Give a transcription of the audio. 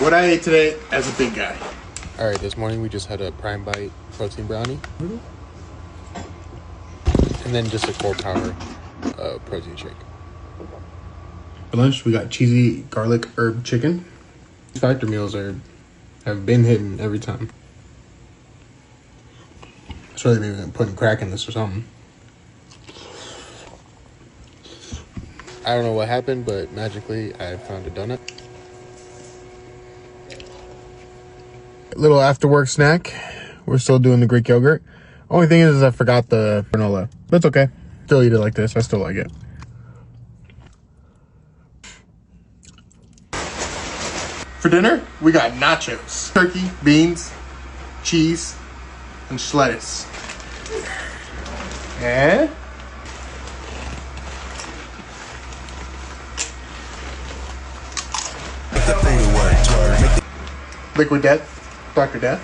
What I ate today as a big guy. All right, this morning we just had a Prime Bite protein brownie. And then just a Core Power protein shake. For lunch, we got cheesy garlic herb chicken. Factor meals have been hitting every time. It's really maybe putting crack in this or something. I don't know what happened, but magically I found a donut. Little after work snack. We're still doing the Greek yogurt. Only thing is I forgot the granola. But it's okay. Still eat it like this. I still like it. For dinner, we got nachos. Turkey, beans, cheese, and lettuce. And Liquid Death, Dr. Death.